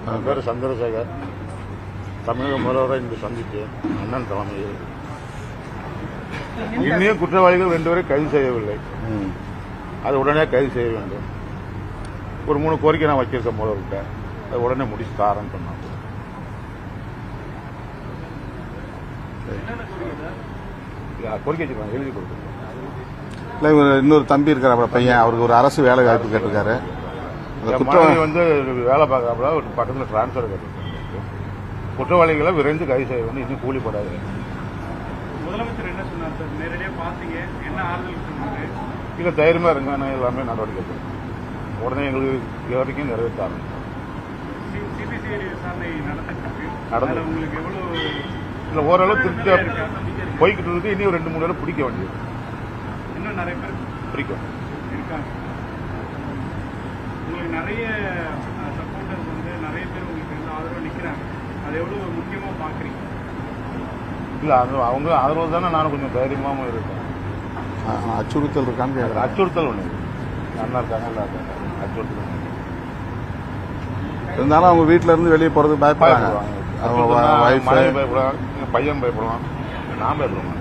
என் பேர் சந்திரசேகர். தமிழக முதல்வரை இன்று சந்தித்து அண்ணன் தலைமையில் இன்னும் குற்றவாளிகள் 2 பேரை கைது செய்யவில்லை. அது உடனே கைது செய்ய வேண்டும். ஒரு 3 கோரிக்கை நான் வச்சிருக்கேன் முதல்வர்கிட்ட. அது உடனே முடிச்சு தாரன்னு சொன்னாங்க. கோரிக்கை வச்சிருக்காங்க, எழுதி கொடுத்துருக்கேன். இல்லை, இன்னொரு தம்பி இருக்கிற பையன், அவருக்கு ஒரு அரசு வேலை வாய்ப்பு கேட்டிருக்காரு. வந்து வேலை பார்க்கறப்ப பக்கத்தில் டிரான்ஸ்பர் கேட்டிருக்காங்க. குற்றவாளிகளை விரைந்து கைது செய்ய வேண்டும். இன்னும் கூலிப்படாது. முதலமைச்சர் என்ன சொன்னார் சார்? நேரடியாக பார்த்தீங்க, என்ன ஆறுதல் சொன்னாங்க? இல்லை, தைரியமா இருங்க, நான் எல்லாமே நடவடிக்கை எடுக்கிறேன். உடனே எங்களுக்கு இது வரைக்கும் நிறைவேற்றாங்க. சிபிசிஐடி விசாரணை நடந்தது உங்களுக்கு எவ்வளவு? இல்லை, ஓரளவு திருப்தியா போய்கிட்டு இருக்கு. இன்னும் 2-3 பேரை பிடிக்க வேண்டியது. இன்னும் நிறைய பேர் பிடிக்கும் இருக்காங்க. உங்களுக்கு நிறைய சப்போர்ட்டர்ஸ் வந்து நிறைய பேர் உங்களுக்கு வந்து ஆதரவு நிற்கிறாங்க. அது எவ்வளவு முக்கியமாக பார்க்குறீங்க? இல்லை, அது அவங்க ஆதரவு தானே நானும் கொஞ்சம் தைரியமாகவும் இருக்கேன். அச்சுறுத்தல் இருக்கான்னு கேட்குறேன். அச்சுறுத்தல் ஒன்று நல்லா இருக்காங்க, நல்லா இருக்காங்க. அச்சுறுத்தல் இருந்தாலும் அவங்க வீட்டில இருந்து வெளியே போறது பயப்படுவாங்க. பயப்படுவாங்க, பையன் பயப்படுவான், நான் பயப்படுவேன்.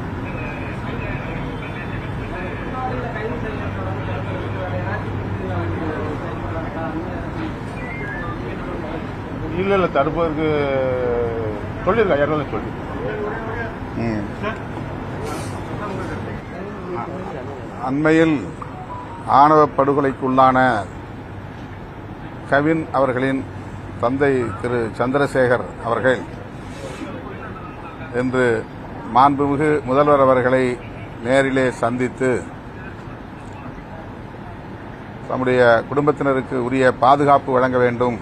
இல்ல தடுப்பதற்கு சொல்லியிருக்கா, யாரும் சொல்லி. அண்மையில் ஆணவ படுகொலைக்குள்ளான கவின் அவர்களின் தந்தை திரு சந்திரசேகர் அவர்கள் இன்று மாண்புமிகு முதல்வர் அவர்களை நேரிலே சந்தித்து தம்முடைய குடும்பத்தினருக்கு உரிய பாதுகாப்பு வழங்க வேண்டும்,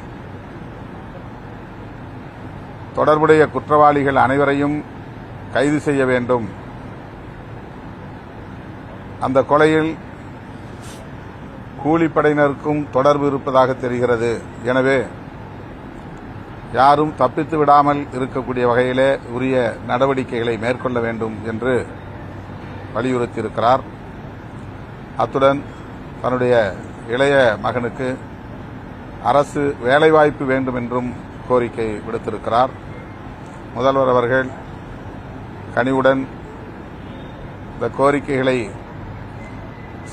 தொடர்புடைய குற்றவாளிகள் அனைவரையும் கைது செய்ய வேண்டும், அந்த கொலையில் கூலிப்படையினருக்கும் தொடர்பு இருப்பதாக தெரிகிறது, எனவே யாரும் தப்பித்து விடாமல் இருக்கக்கூடிய வகையிலே உரிய நடவடிக்கைகளை மேற்கொள்ள வேண்டும் என்று வலியுறுத்தியிருக்கிறார். அத்துடன் தன்னுடைய இளைய மகனுக்கு அரசு வேலைவாய்ப்பு வேண்டும் என்றும் கோரிக்கை விடுத்திருக்கிறார். முதல்வர் அவர்கள் கனிவுடன் இந்த கோரிக்கைகளை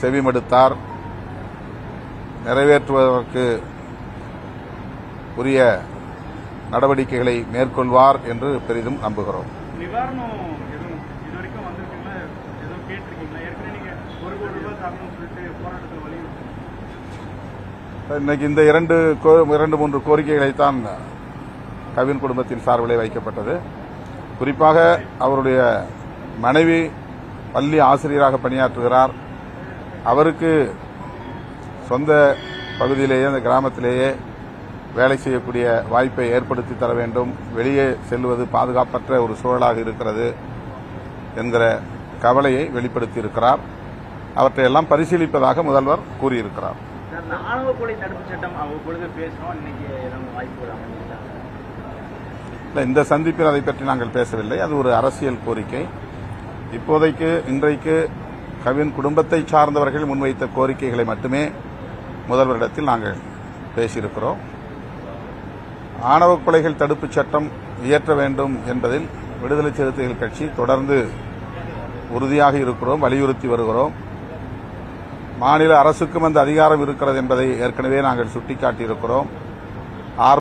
செவிமடுத்தார், நிறைவேற்றுவதற்கு உரிய நடவடிக்கைகளை மேற்கொள்வார் என்று பெரிதும் நம்புகிறோம். இன்னைக்கு இந்த 2-3 கோரிக்கைகளைத்தான் கவின் குடும்பத்தின் சார்பிலே வைக்கப்பட்டது. குறிப்பாக அவருடைய மனைவி பள்ளி ஆசிரியராக பணியாற்றுகிறார். அவருக்கு சொந்த பகுதியிலேயே, அந்த கிராமத்திலேயே வேலை செய்யக்கூடிய வாய்ப்பை ஏற்படுத்தி தர வேண்டும், வெளியே செல்வது பாதுகாப்பற்ற ஒரு சூழலாக இருக்கிறது என்கிற கவலையை வெளிப்படுத்தியிருக்கிறார். அவற்றையெல்லாம் பரிசீலிப்பதாக முதல்வர் கூறியிருக்கிறார். ஆணவ கொலை தடுப்பு சட்டம் அவ்வப்பொழுது பேசுறோம். இன்னைக்கு வாய்ப்பு இந்த சந்திப்பில் அதை பற்றி நாங்கள் பேசவில்லை. அது ஒரு அரசியல் கோரிக்கை. இப்போதைக்கு இன்றைக்கு கவின் குடும்பத்தை சார்ந்தவர்கள் முன்வைத்த கோரிக்கைகளை மட்டுமே முதல்வரிடத்தில் நாங்கள் பேசியிருக்கிறோம். ஆணவ கொலைகள் தடுப்புச் சட்டம் இயற்ற வேண்டும் என்பதில் விடுதலை சிறுத்தைகள் கட்சி தொடர்ந்து உறுதியாக இருக்கிறோம், வலியுறுத்தி வருகிறோம். மாநில அரசுக்கும் அந்த அதிகாரம் இருக்கிறது என்பதை ஏற்கனவே நாங்கள் சுட்டிக்காட்டியிருக்கிறோம்.